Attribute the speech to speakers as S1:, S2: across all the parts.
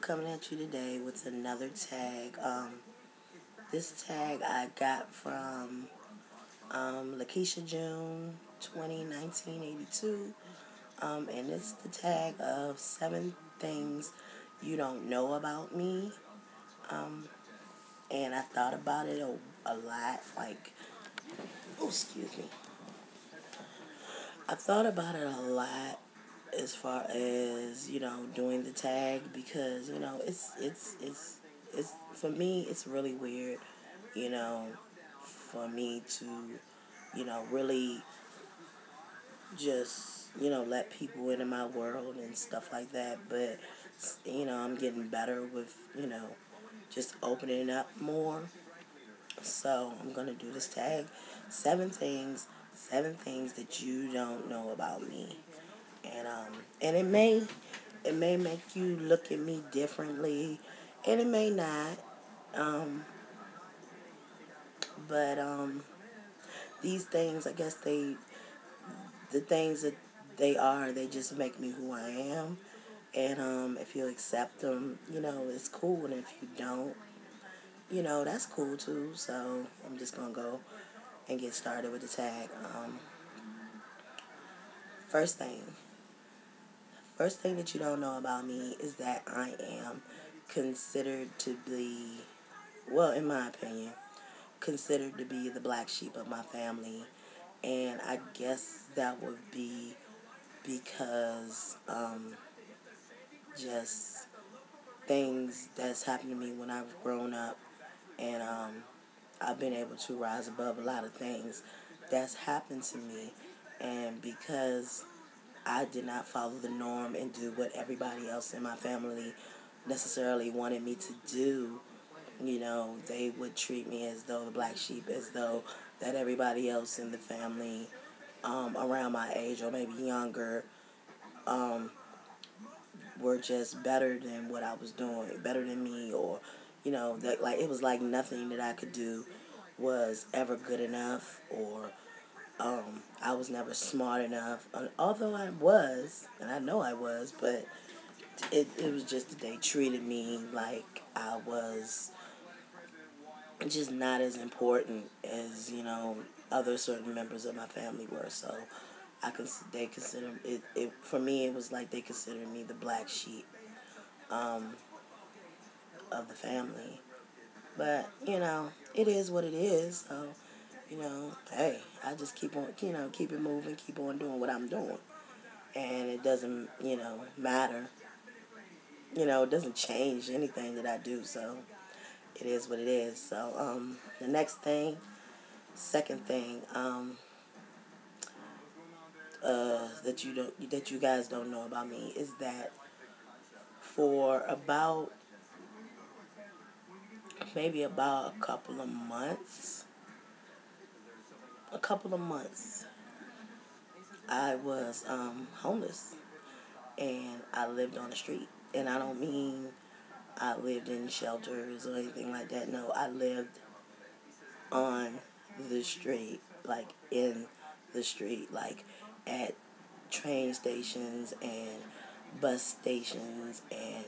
S1: coming at you today with another tag. This tag I got from Lakeisha June 1982. And it's the tag of 7 things you don't know about me. And I thought about it a lot. Excuse me. I thought about it a lot as far as doing the tag, because it's for me it's really weird, you know for me to really just let people into my world and stuff like that. But I'm getting better with just opening up more. So I'm gonna do this tag: seven things that you don't know about me. And it may make you look at me differently, and it may not. Um, but these things, I guess the things that they just make me who I am. And if you accept them, it's cool. And if you don't, that's cool too. So I'm just gonna go and get started with the tag. First thing, First thing that you don't know about me is that I am considered to be, well, in my opinion, considered to be the black sheep of my family. And I guess that would be because just things that's happened to me when I've grown up. And I've been able to rise above a lot of things that's happened to me. And because I did not follow the norm and do what everybody else in my family necessarily wanted me to do, they would treat me as though the black sheep, as though that everybody else in the family around my age or maybe younger um, were just better than what I was doing, better than me, or that, like, it was like nothing that I could do was ever good enough, or I was never smart enough. Although I was, and I know I was, but it was just that they treated me like I was just not as important as other certain members of my family were. So they consider it for me. It was like they considered me the black sheep um, of the family. But it is what it is. So hey, I just keep on keep it moving, keep on doing what I'm doing, and it doesn't matter. It doesn't change anything that I do. So it is what it is. So the next thing, second thing, that you guys don't know about me is that for about maybe about a couple of months, I was homeless, and I lived on the street. And I don't mean I lived in shelters or anything like that. No, I lived on the street, like in the street, like at train stations and bus stations, and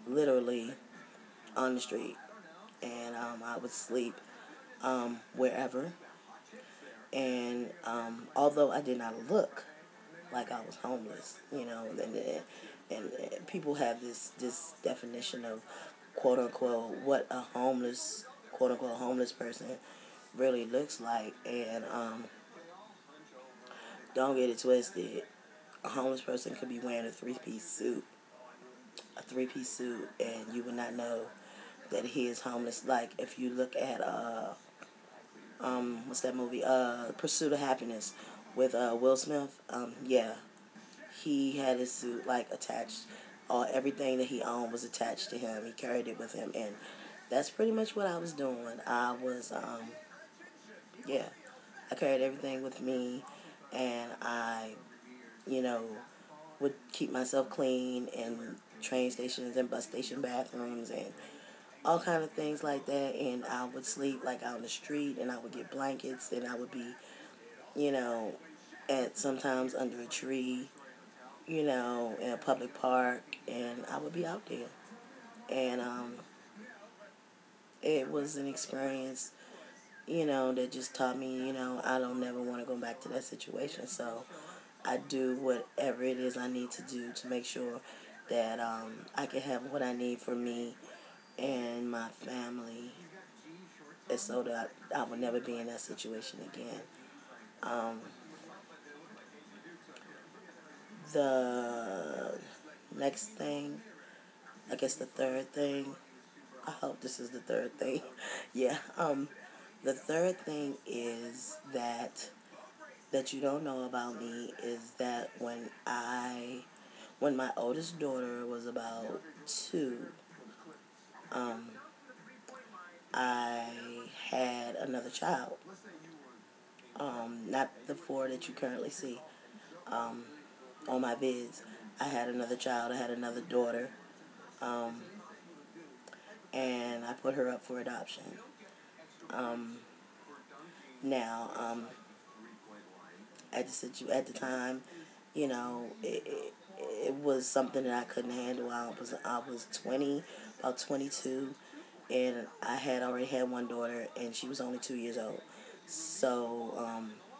S1: literally on the street. And I would sleep wherever. And although I did not look like I was homeless, and people have this definition of quote unquote what a homeless quote unquote homeless person really looks like. And don't get it twisted. A homeless person could be wearing a three-piece suit, and you would not know that he is homeless. Like if you look at what's that movie? Pursuit of Happiness with Will Smith. Yeah, he had his suit like attached. Everything that he owned was attached to him. He carried it with him, and that's pretty much what I was doing. I was yeah, I carried everything with me, and I you know would keep myself clean in train stations and bus station bathrooms and all kind of things like that. And I would sleep like out on the street, and I would get blankets, and I would be you know at sometimes under a tree, in a public park, and I would be out there. And it was an experience, that just taught me, I don't never want to go back to that situation. So I do whatever it is I need to do to make sure that I can have what I need for me and my family, and so that I will never be in that situation again. Um, the next thing, I guess the third thing, I hope this is the third thing. Yeah. The third thing is that you don't know about me is that when my oldest daughter was about 2, um, I had another child. Not the 4 that you currently see um, on my vids. I had another child. I had another daughter, um, and I put her up for adoption. Um, now, at the time, it was something that I couldn't handle. I was 20, about 22, and I had already had one daughter, and she was only 2 years old. So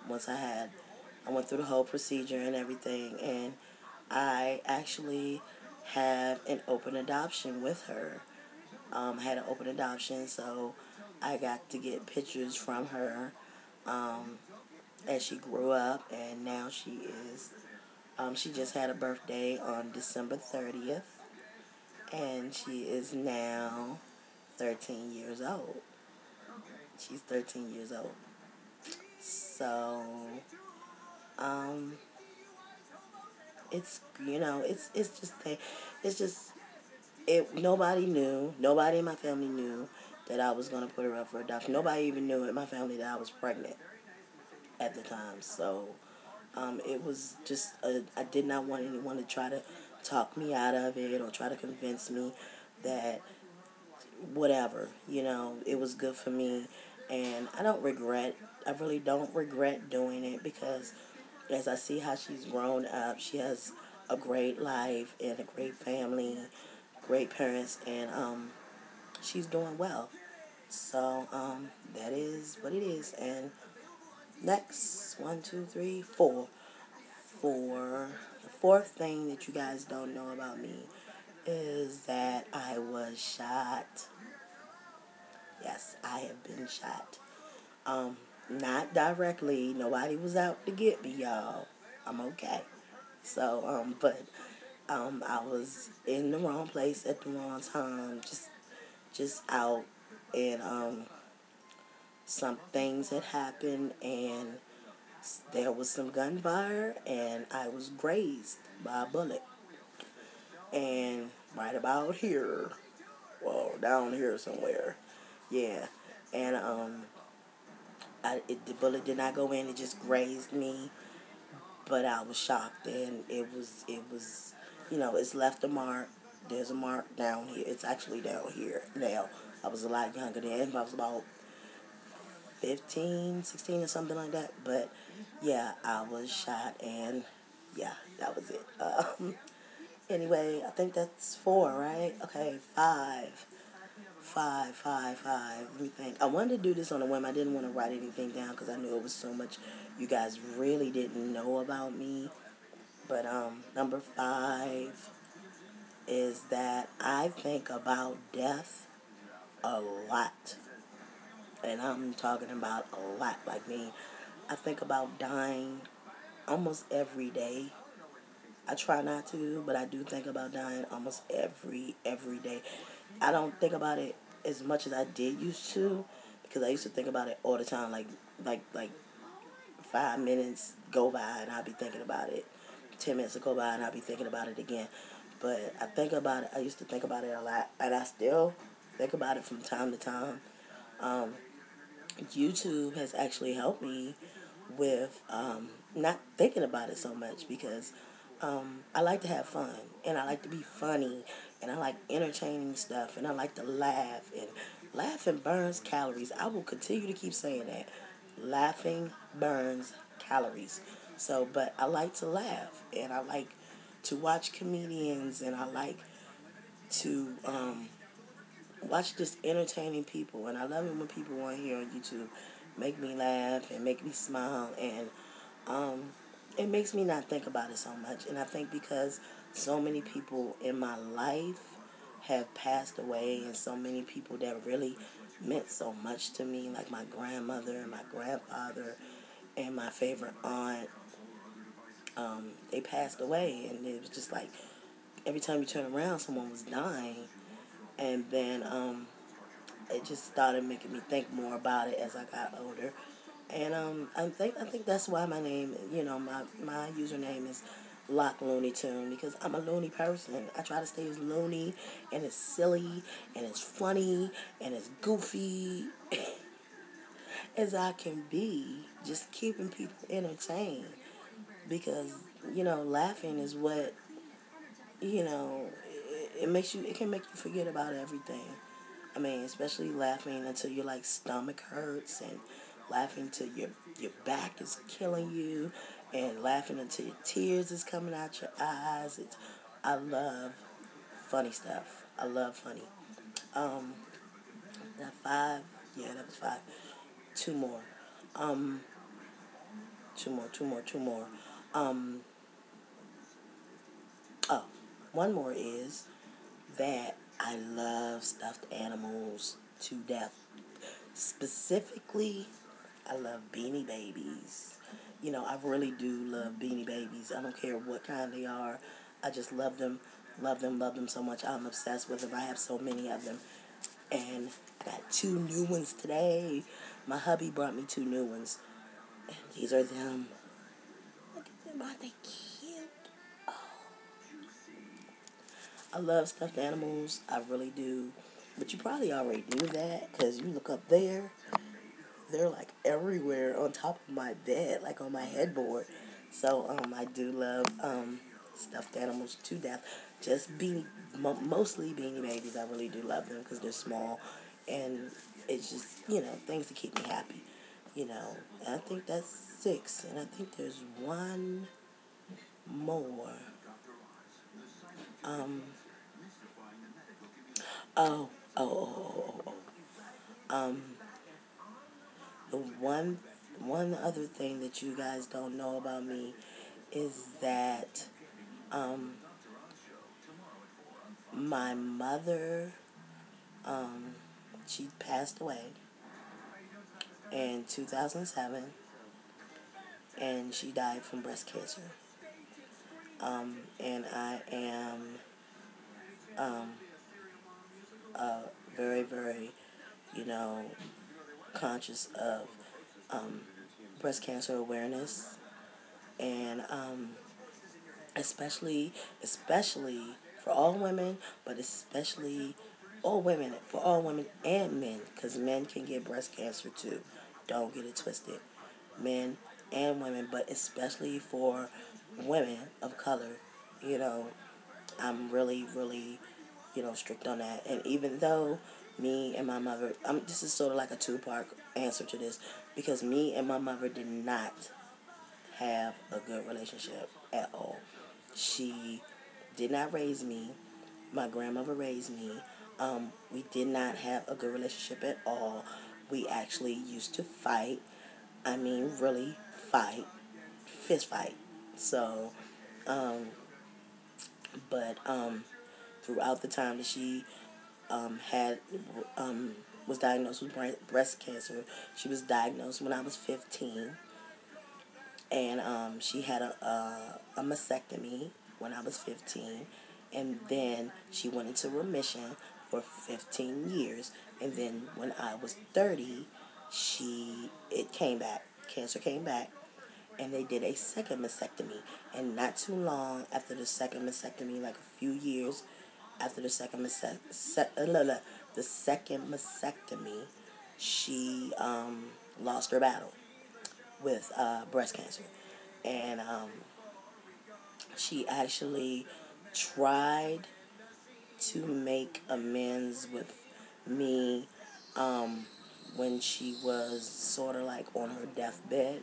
S1: once I went through the whole procedure and everything, and I actually have an open adoption with her. I had an open adoption, so I got to get pictures from her um, as she grew up, and now she is. She just had a birthday on December 30th, and she is now 13 years old. She's 13 years old. So, um, it's just it's just it. Nobody in my family knew that I was gonna put her up for adoption. Nobody even knew in my family that I was pregnant at the time. So, it was just I did not want anyone to try to talk me out of it or try to convince me that whatever, it was good for me. And I really don't regret doing it, because as I see how she's grown up, she has a great life and a great family, great parents, and she's doing well. So that is what it is. And next, one, two, three, four. The fourth thing that you guys don't know about me is that I was shot. Yes, I have been shot. Um, Not directly. Nobody was out to get me, y'all. I'm okay. So, I was in the wrong place at the wrong time, just out, and some things had happened, and there was some gunfire, and I was grazed by a bullet, and right about here, well, down here somewhere, yeah, and the bullet did not go in; it just grazed me, but I was shocked, and it was, it's left a mark. There's a mark down here. It's actually down here now. I was a lot younger then. I was about 15, 16, or something like that. But yeah, I was shot, and yeah, that was it. Anyway, I think that's 4, right? Okay, 5. Five. Let me think. I wanted to do this on a whim. I didn't want to write anything down because I knew it was so much you guys really didn't know about me. But number 5 is that I think about death a lot. And I'm talking about a lot. Like me, I think about dying almost every day. I try not to, but I do think about dying almost every day. I don't think about it as much as I did used to, because I used to think about it all the time. Like 5 minutes go by and I'll be thinking about it. 10 minutes will go by and I'll be thinking about it again. But I think about it. I used to think about it a lot, and I still think about it from time to time. Um, YouTube has actually helped me with not thinking about it so much, because I like to have fun, and I like to be funny, and I like entertaining stuff, and I like to laugh, and laughing burns calories. I will continue to keep saying that. Laughing burns calories. So, but I like to laugh, and I like to watch comedians, and I like to watch just entertaining people. And I love it when people on here on YouTube make me laugh and make me smile. And um, it makes me not think about it so much. And I think because so many people in my life have passed away, and so many people that really meant so much to me, like my grandmother and my grandfather and my favorite aunt, they passed away. And it was just like every time you turn around, someone was dying. And then it just started making me think more about it as I got older. And I think that's why my name, my username is Lock Looney Tune, because I'm a loony person. I try to stay as loony and as silly and as funny and as goofy as I can be, just keeping people entertained. Because laughing is what it can make you forget about everything. I mean, especially laughing until your like stomach hurts, and laughing till your back is killing you, and laughing until your tears is coming out your eyes. I love funny stuff. I love funny. Um, that five, yeah, that was five. Two more. Um, two more. Um, oh, one more is that I love stuffed animals to death. Specifically, I love Beanie Babies. I really do love Beanie Babies. I don't care what kind they are. I just love them, love them so much. I'm obsessed with them. I have so many of them. And I got two new ones today. My hubby brought me two new ones. And these are them. Look at them. Aren't they cute? I love stuffed animals. I really do. But you probably already knew that because you look up there. They're like everywhere on top of my bed, like on my headboard. So I do love stuffed animals to death. Just mostly Beanie Babies. I really do love them because they're small, and it's just things to keep me happy. And I think that's six, and I think there's one more. Um. Oh. Oh. Oh. Oh. Oh. Um. The one other thing that you guys don't know about me is that um, my mother, um, she passed away in 2007, and she died from breast cancer. And I am um, very, very, you know, conscious of um, breast cancer awareness, and especially for all women, but especially all women and men, because men can get breast cancer too. Don't get it twisted. Men and women, but especially for women of color, you know, I'm really, really, strict on that. And even though me and my mother, this is sort of like a two-part answer to this, because me and my mother did not have a good relationship at all. She did not raise me. My grandmother raised me. We did not have a good relationship at all. We actually used to fight. I mean, really fight. Fist fight. So, um, but throughout the time that she had was diagnosed with breast cancer, she was diagnosed when I was 15, and she had a mastectomy when I was 15, and then she went into remission for 15 years, and then when I was 30, it came back. Cancer came back, and they did a second mastectomy. And not too long after the second mastectomy, like a few years after the second mastectomy, she lost her battle with breast cancer, and she actually tried to make amends with me when she was sort of like on her deathbed.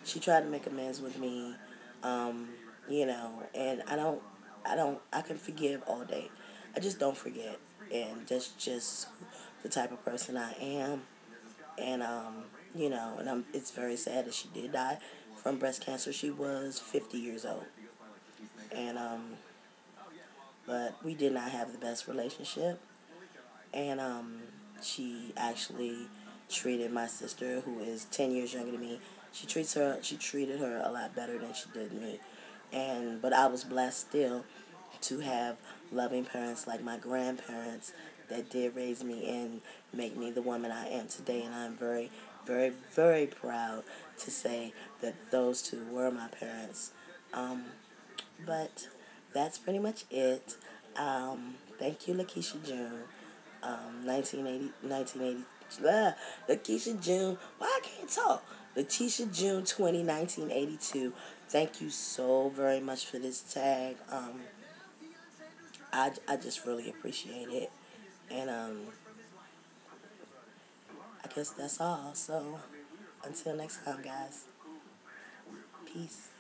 S1: She tried to make amends with me, and I can forgive all day. I just don't forget. And that's just the type of person I am. And, it's very sad that she did die from breast cancer. She was 50 years old. And, but we did not have the best relationship. And, she actually treated my sister, who is 10 years younger than me. She treated her a lot better than she did me. But I was blessed still to have loving parents like my grandparents that did raise me and make me the woman I am today. And I'm very, very, very proud to say that those two were my parents. But that's pretty much it. Thank you, Lakeisha June. 1980, Lakeisha June. Why I can't talk? Lakeisha June 20, 1982. Thank you so very much for this tag. I just really appreciate it. And I guess that's all. So until next time, guys. Peace.